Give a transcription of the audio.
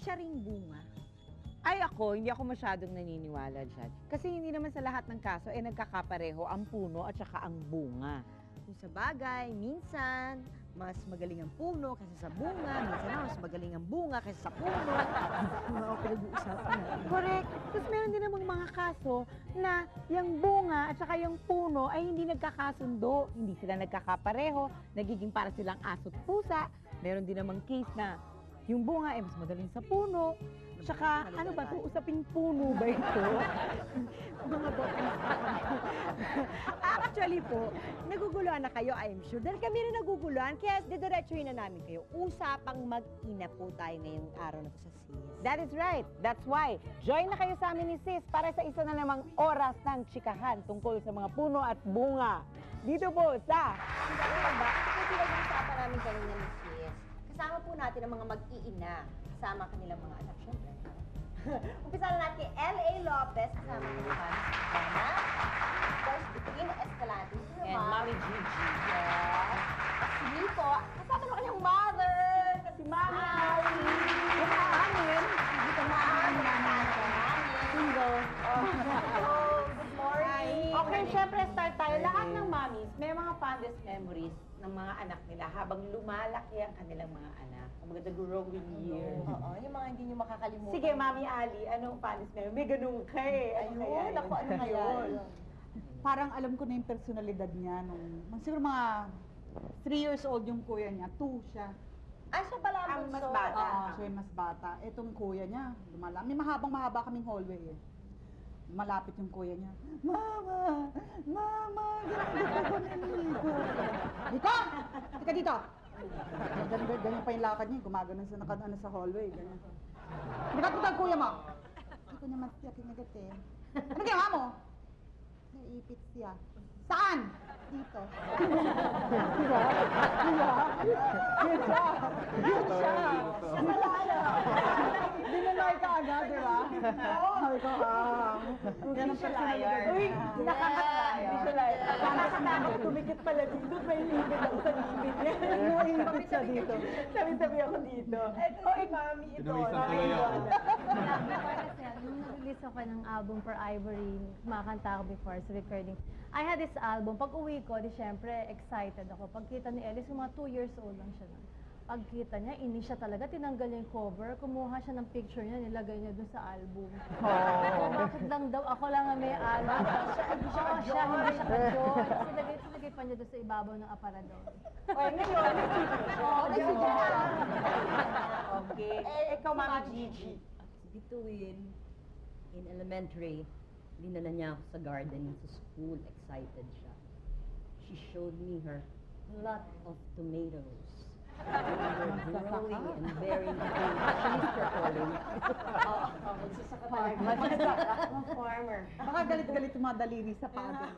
siya ring bunga? Ay ako, hindi ako masyadong naniniwala dyan. Kasi hindi naman sa lahat ng kaso, nagkakapareho ang puno at saka ang bunga. Kung sa bagay, minsan, mas magaling ang puno kaysa sa bunga. Minsan naman, mas magaling ang bunga kaysa sa puno. Mga pinag-uusapan natin. Correct. Tapos meron din namang mga kaso na yung bunga at saka yung puno ay hindi nagkakasundo. Hindi sila nagkakapareho. Nagiging para silang aso't pusa. Meron din namang case na yung bunga ay mas magaling sa puno. Tsaka, ano ba ito? Usaping puno ba ito? Mga botany. Actually po, naguguluhan na kayo, I'm sure. Dahil kami rin naguguluhan, kaya didiretsuhin na namin kayo. Usapang mag-ina po tayo ngayong araw na to sa SIS. That is right. That's why. Join na kayo sa amin ni Sis para sa isa na namang oras ng tsikahan tungkol sa mga puno at bunga. Dito po sa... Ang galing ba? Kasi pinag-uusapan namin kanina ni SIS. Kasama po natin ang mga mag-iina. Kasama kanilang mga anak, syempre. Umpisa na natin kay L.A. Lopez, kasama ko ni Mami Susana. Of course, between Escalante. And Mami Gigi. Yes. Si Nico, kasama na kanyang mother. Si Mami Ali. Yung amin, Hindi ka maamin namin. single. Oh, good morning. Okay, syempre start tayo. Lahat ng mommies, may mga fondest memories ng mga anak nila habang lumalaki ang kanilang mga anak. Ang mga growing years. Oo, yung mga hindi nyo makakalimutan. Sige, Mami Ali, anong fondest memory? May ganun ka eh. Ayun, ako, ano ngayon? Parang alam ko na yung personalidad niya nung siguro mga 3 years old yung kuya niya, 2 siya. Ay, siya pala ang Ang mas bunso. bata. Oo, siya yung mas bata. Itong kuya niya, may mahaba kaming hallway eh. Malapit yung kuya niya. Mama! Mama! Ganyan ko ni Nico. Nico! Tika dito! Ganyan pa yung lakad niya. Gumaganon sa sa hallway. Ganyan. Likat mo tayo kuya mo! Hindi ko naman siya kinagatin. Ano ginawa mo? Naipit siya. Saan? Dito. Diba? Yun siya. Yun siya. Malala. Dinanay ka agad, di ba? Sabi ko, ganun personalidad. Uy, nakaka-visualize. Nakakatakot tumikit pala dito. May limit ako sa limit niya. Naipit siya dito. Sabi-sabi ako dito. Oy, Mami, ito. Pinawisan tuloy ako. Kasi nung nag-release ako ng album for Ivory, kumakanta ako before sa recording. I had this album. Pag uwi ko, di syempre, excited ako. Pagkita ni Ellis, yung mga 2 years old lang siya nun. Pagkita niya, inis siya talaga, tinanggal niya yung cover, kumuha siya ng picture niya, nilagay niya dun sa album. Bakit lang daw, ako lang ang may album. Hindi siya ka-joy. Sinagay pa niya dun sa ibabaw ng aparador. Oy, ngayon, Oo, kasi dyan. Okay. Ikaw, Mami Gigi. Between in elementary, dinala niya ako sa gardening sa school. Excited siya. She showed me her plot of tomatoes. They were growing and bearing fruit. She's performing. Magsasaka talaga. Farmer. Baka galit-galit yung mga daliri sa paa.